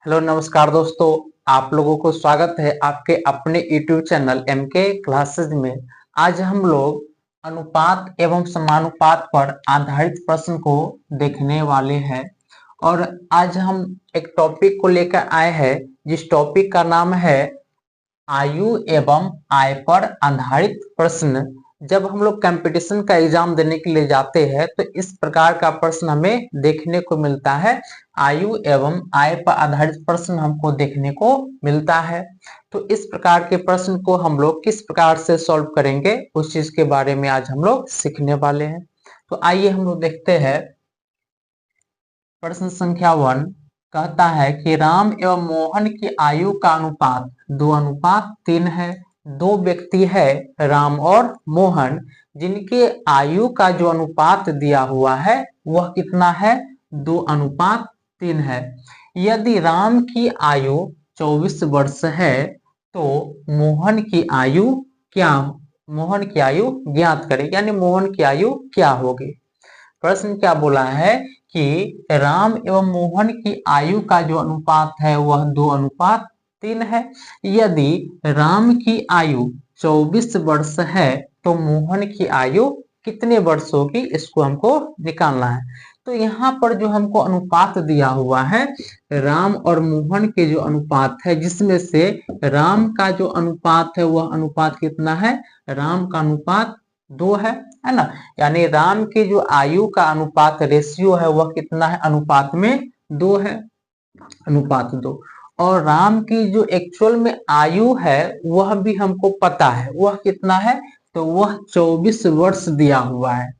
Hello नमस्कार दोस्तों। आप लोगों को स्वागत है आपके अपने यूट्यूब चैनल एमके क्लासेस में। आज हम लोग अनुपात एवं समानुपात पर आधारित प्रश्न को देखने वाले हैं और आज हम एक टॉपिक को लेकर आए हैं जिस टॉपिक का नाम है आयु एवं आय पर आधारित प्रश्न। जब हम लोग कंपटीशन का एग्जाम देने के लिए जाते हैं तो इस प्रकार का प्रश्न हमें देखने को मिलता है। आयु एवं आय पर आधारित प्रश्न हमको देखने को मिलता है। तो इस प्रकार के प्रश्न को हम लोग किस प्रकार से सॉल्व करेंगे उस चीज के बारे में आज हम लोग सीखने वाले हैं। तो आइए हम लोग देखते हैं। प्रश्न संख्या 1 कहता है कि राम एवं मोहन की आयु का अनुपात 2:3 है। दो व्यक्ति है राम और मोहन, जिनके आयु का जो अनुपात दिया हुआ है वह कितना है? 2:3 है। यदि राम की आयु 24 वर्ष है तो मोहन की आयु ज्ञात करें, यानी मोहन की आयु क्या होगी। प्रश्न क्या बोला है कि राम एवं मोहन की आयु का जो अनुपात है वह 2:3 है। यदि राम की आयु 24 वर्ष है तो मोहन की आयु कितने वर्ष होगी, इसको हमको निकालना है। तो यहाँ पर जो हमको अनुपात दिया हुआ है राम और मोहन के जो अनुपात है, जिसमें से राम का जो अनुपात है वह अनुपात कितना है? राम का अनुपात 2 है ना। यानी राम की जो आयु का अनुपात रेशियो है वह कितना है? अनुपात में 2 है, अनुपात 2। और राम की जो एक्चुअल में आयु है वह भी हमको पता है, वह कितना है? तो वह 24 वर्ष दिया हुआ है।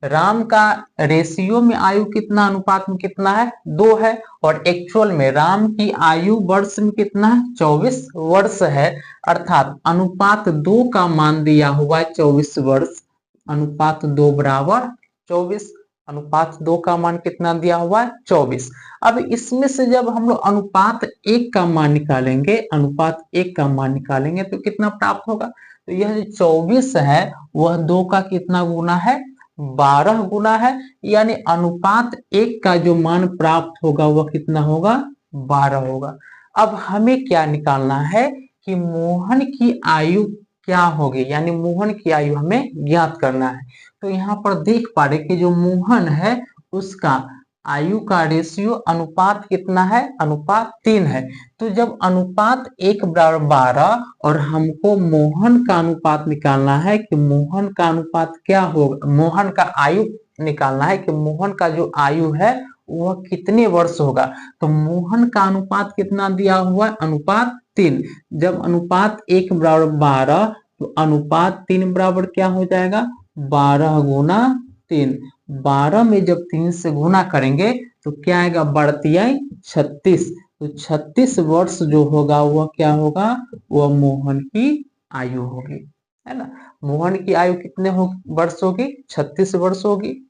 राम का रेशियो में आयु कितना, अनुपात में कितना है? 2 है। और एक्चुअल में राम की आयु वर्ष में कितना है? 24 वर्ष है। अर्थात अनुपात 2 का मान दिया हुआ है 24 वर्ष। अनुपात 2 बराबर 24। अनुपात 2 का मान कितना दिया हुआ है? 24। अब इसमें से जब हम लोग अनुपात 1 का मान निकालेंगे, अनुपात 1 का मान निकालेंगे तो कितना प्राप्त होगा? तो यह जो 24 है वह 2 का कितना गुना है? 12 गुना है। यानी अनुपात 1 का जो मान प्राप्त होगा वह कितना होगा? 12 होगा। अब हमें क्या निकालना है कि मोहन की आयु क्या होगी, यानी मोहन की आयु हमें ज्ञात करना है। तो यहाँ पर देख पा रहे कि जो मोहन है उसका आयु का रेशियो अनुपात कितना है? अनुपात 3 है। तो जब अनुपात 1 बराबर 12 और हमको मोहन का अनुपात निकालना है कि मोहन का अनुपात क्या होगा, मोहन का आयु निकालना है कि मोहन का जो आयु है वह कितने वर्ष होगा। तो मोहन का अनुपात कितना दिया हुआ है? अनुपात 3। जब अनुपात 1 बराबर 12 तो अनुपात 3 बराबर क्या हो जाएगा? 12 गुना 3। 12 में जब 3 से गुना करेंगे तो क्या आएगा? बढ़ती आई 36। तो 36 वर्ष जो होगा वह क्या होगा? वह मोहन की आयु होगी, है ना। मोहन की आयु कितने वर्ष होगी? 36 वर्ष होगी।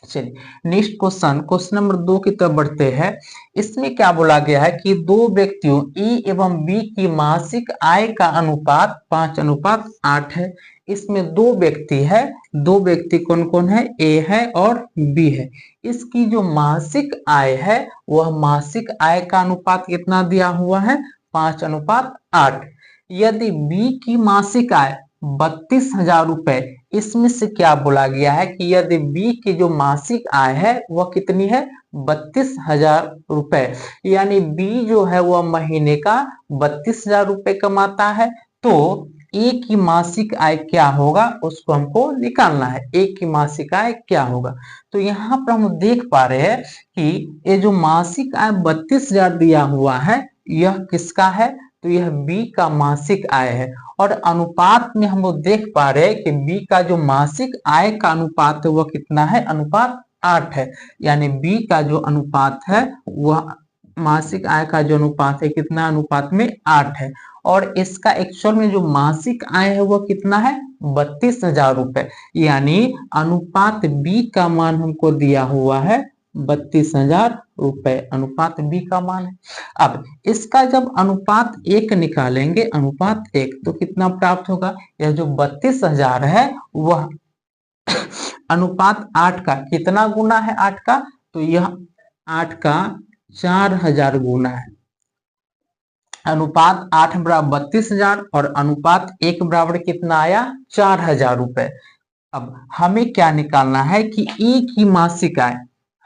चलिए नेक्स्ट क्वेश्चन नंबर 2 की तरफ बढ़ते हैं। इसमें क्या बोला गया है कि दो व्यक्तियों ए एवं बी की मासिक आय का अनुपात 5:8 है। इसमें दो व्यक्ति है, दो व्यक्ति कौन कौन है? ए है और बी है। इसकी जो मासिक आय है वह मासिक आय का अनुपात कितना दिया हुआ है? 5:8। यदि बी की मासिक आय 32,000 रुपए, इसमें से क्या बोला गया है कि यदि बी की जो मासिक आय है वह कितनी है? 32,000 रुपए। यानी बी जो है वह महीने का 32,000 रुपए कमाता है। तो ए की मासिक आय क्या होगा उसको हमको निकालना है। ए की मासिक आय क्या होगा? तो यहाँ पर हम देख पा रहे हैं कि ये जो मासिक आय 32,000 दिया हुआ है यह किसका है? तो यह बी का मासिक आय है। और अनुपात में हम लोग देख पा रहे हैं कि बी का जो मासिक आय का अनुपात है वह कितना है? अनुपात 8 है। यानी बी का जो अनुपात है वह मासिक आय का जो अनुपात है कितना? अनुपात में 8 है। और इसका एक्चुअल में जो मासिक आय है वह कितना है? 32,000 रुपए। यानी अनुपात बी का मान हमको दिया हुआ है 32,000 रुपए। अनुपात बी का मान है। अब इसका जब अनुपात 1 निकालेंगे, अनुपात 1 तो कितना प्राप्त होगा? यह जो 32,000 है वह अनुपात 8 का कितना गुना है? 8 का, तो यह 8 का 4000 गुना है। अनुपात 8 बराबर 32,000 और अनुपात 1 बराबर कितना आया 4000 रुपए। अब हमें क्या निकालना है कि ए की मासिक आय,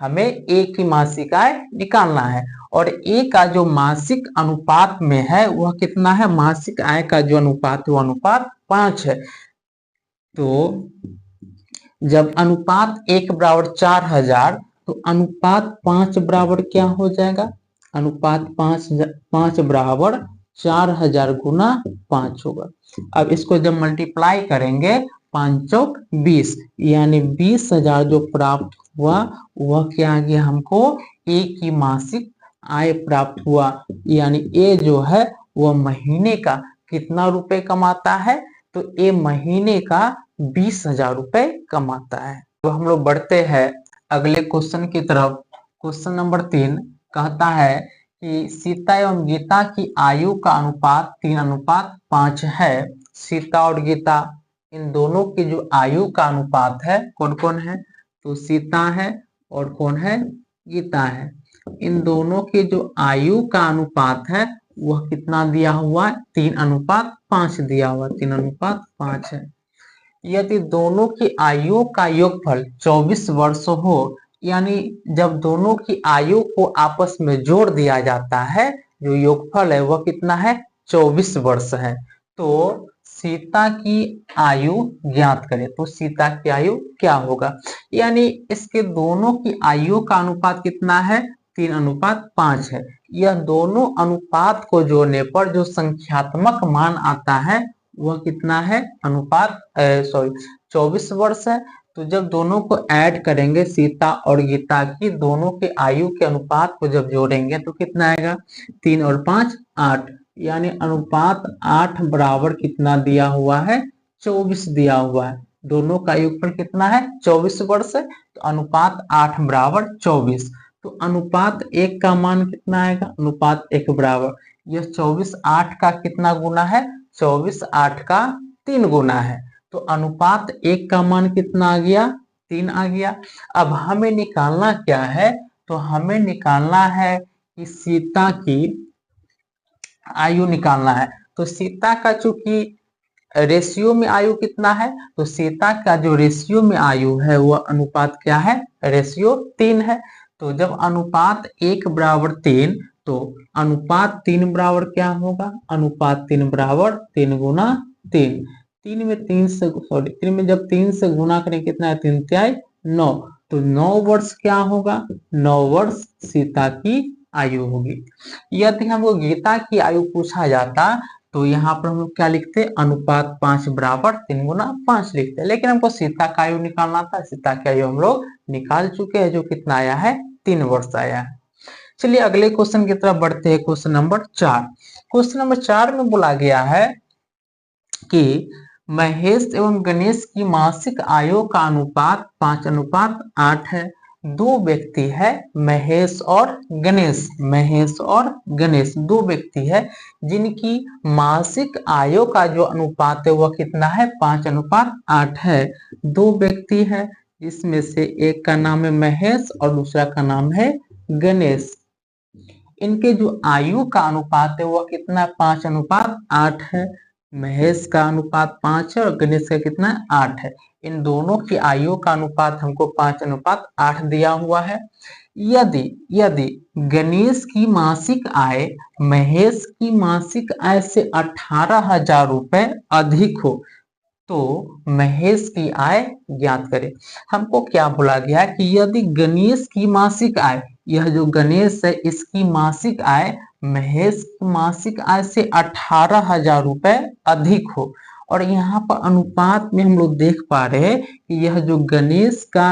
हमें ए की मासिक आय निकालना है और ए का जो मासिक अनुपात में है वह कितना है, मासिक आय का जो अनुपात है वो अनुपात 5 है। तो जब अनुपात 1 बराबर 4000 तो अनुपात 5 बराबर क्या हो जाएगा, अनुपात 5 बराबर 4000 गुना 5 होगा। अब इसको जब मल्टीप्लाई करेंगे 5 चौक 20 यानी 20,000 जो प्राप्त हुआ वह क्या आ गया हमको ए की मासिक आय प्राप्त हुआ। यानी ए जो है वह महीने का कितना रुपए कमाता है, तो ए महीने का 20,000 रुपए कमाता है। तो हम लोग बढ़ते हैं अगले क्वेश्चन की तरफ। क्वेश्चन नंबर 3 कहता है कि सीता एवं गीता की आयु का अनुपात 3:5 है। सीता और गीता इन दोनों की जो आयु का अनुपात है कौन कौन है, तो सीता है और कौन है, गीता है। इन दोनों की जो आयु का अनुपात है वह कितना दिया हुआ है, 3:5 दिया हुआ, 3:5 है। यदि दोनों की आयु का योगफल 24 वर्ष हो, यानी जब दोनों की आयु को आपस में जोड़ दिया जाता है जो योगफल है वह कितना है 24 वर्ष है। तो सीता की आयु ज्ञात करें, तो सीता की आयु क्या होगा, यानी इसके दोनों की आयु का अनुपात कितना है 3:5 है। यह दोनों अनुपात को जोड़ने पर जो संख्यात्मक मान आता है वह कितना है, अनुपात 24 वर्ष है। तो जब दोनों को ऐड करेंगे सीता और गीता की दोनों के आयु के अनुपात को जब जोड़ेंगे तो कितना आएगा 3 और 5 8, यानी अनुपात 8 बराबर कितना दिया हुआ है 24 दिया हुआ है। दोनों का योगफल कितना है 24 वर्ष है, तो अनुपात 8 बराबर 24। तो अनुपात 1 का मान कितना आएगा, अनुपात 1 बराबर यह 24 8 का कितना गुना है, 24 8 का 3 गुना है। तो अनुपात 1 का मान कितना आ गया 3 आ गया। अब हमें निकालना क्या है, तो हमें निकालना है कि सीता की आयु निकालना है। तो सीता का चूंकि रेशियो में आयु कितना है, तो सीता का जो रेशियो में आयु है वह अनुपात क्या है, रेशियो 3 है। तो जब अनुपात 1 बराबर 3 तो अनुपात 3 बराबर क्या होगा, अनुपात 3 बराबर 3 गुना 3। 3 में 3 से सॉरी 3 में जब 3 से गुना करें कितना है 3 तिहाई 9, तो 9 वर्ष क्या होगा, 9 वर्ष सीता की आयु होगी। यदि हमको गीता की आयु पूछा जाता तो यहाँ पर हम लोग क्या लिखते, अनुपात 5 बराबर 3 गुना 5 लिखते, लेकिन हमको सीता का आयु निकालना था। सीता की आयु हम लोग निकाल चुके हैं जो कितना आया है 3 वर्ष आया है। चलिए अगले क्वेश्चन की तरफ बढ़ते हैं। क्वेश्चन नंबर 4, क्वेश्चन नंबर 4 में बोला गया है कि महेश एवं गणेश की मासिक आयु का अनुपात 5:8 है। दो व्यक्ति है महेश और गणेश, महेश और गणेश दो व्यक्ति है जिनकी मासिक आयु का जो अनुपात है वह कितना है 5:8 है। दो व्यक्ति है जिसमें से एक का नाम है महेश और दूसरा का नाम है गणेश। इनके जो आयु का अनुपात है वह कितना 5:8 है। महेश का अनुपात 5 है और गणेश का कितना 8 है। इन दोनों की आयु का अनुपात हमको 5:8 दिया हुआ है। यदि यदि गणेश की मासिक आय महेश की मासिक आय से 18,000 रुपए अधिक हो तो महेश की आय ज्ञात करें। हमको क्या बोला गया कि यदि गणेश की मासिक आय, यह जो गणेश है इसकी मासिक आय महेश की मासिक आय से 18,000 रुपए अधिक हो, और यहाँ पर अनुपात में हम लोग देख पा रहे हैं कि यह जो गणेश का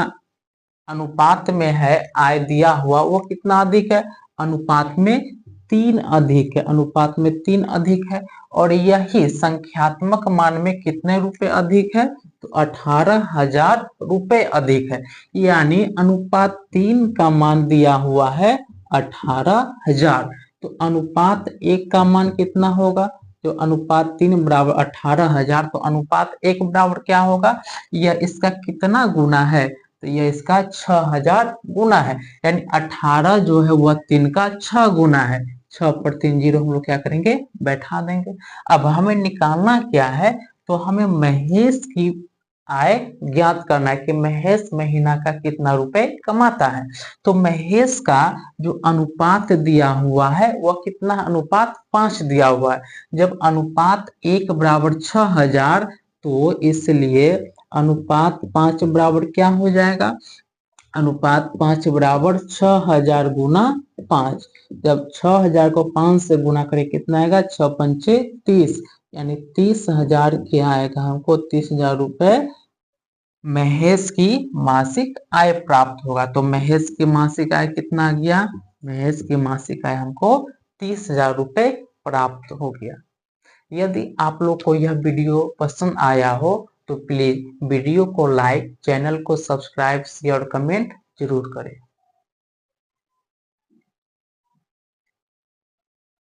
अनुपात में है आय दिया हुआ वो कितना अधिक है, अनुपात में 3 अधिक है, अनुपात में 3 अधिक है। और यही संख्यात्मक मान में कितने रुपए अधिक है, तो 18,000 रुपए अधिक है। यानी अनुपात 3 का मान दिया हुआ है 18,000। तो अनुपात 1 का मान कितना होगा, जो अनुपात 3 बराबर 18,000, तो अनुपात 1 बराबर क्या होगा, यह इसका कितना गुना है, तो यह इसका 6000 गुना है, यानी 18 जो है वह 3 का 6 गुना है। 6 पर 3 जीरो हम लोग क्या करेंगे, बैठा देंगे। अब हमें निकालना क्या है, तो हमें महेश की आय ज्ञात करना है कि महेश महीना का कितना रुपए कमाता है। तो महेश का जो अनुपात दिया हुआ है वह कितना, अनुपात 5 दिया हुआ है। जब अनुपात 1 बराबर 6000, तो इसलिए अनुपात 5 बराबर क्या हो जाएगा, अनुपात 5 बराबर 6000 गुना 5। जब 6000 को 5 से गुना करें कितना आएगा, 6 पंचे 30, यानी 30,000 क्या आएगा हमको, 30,000 रुपए महेश की मासिक आय प्राप्त होगा। तो महेश की मासिक आय कितना आ गया, महेश की मासिक आय हमको 30,000 रुपए प्राप्त हो गया। यदि आप लोग को यह वीडियो पसंद आया हो तो प्लीज वीडियो को लाइक, चैनल को सब्सक्राइब, शेयर, कमेंट जरूर करें।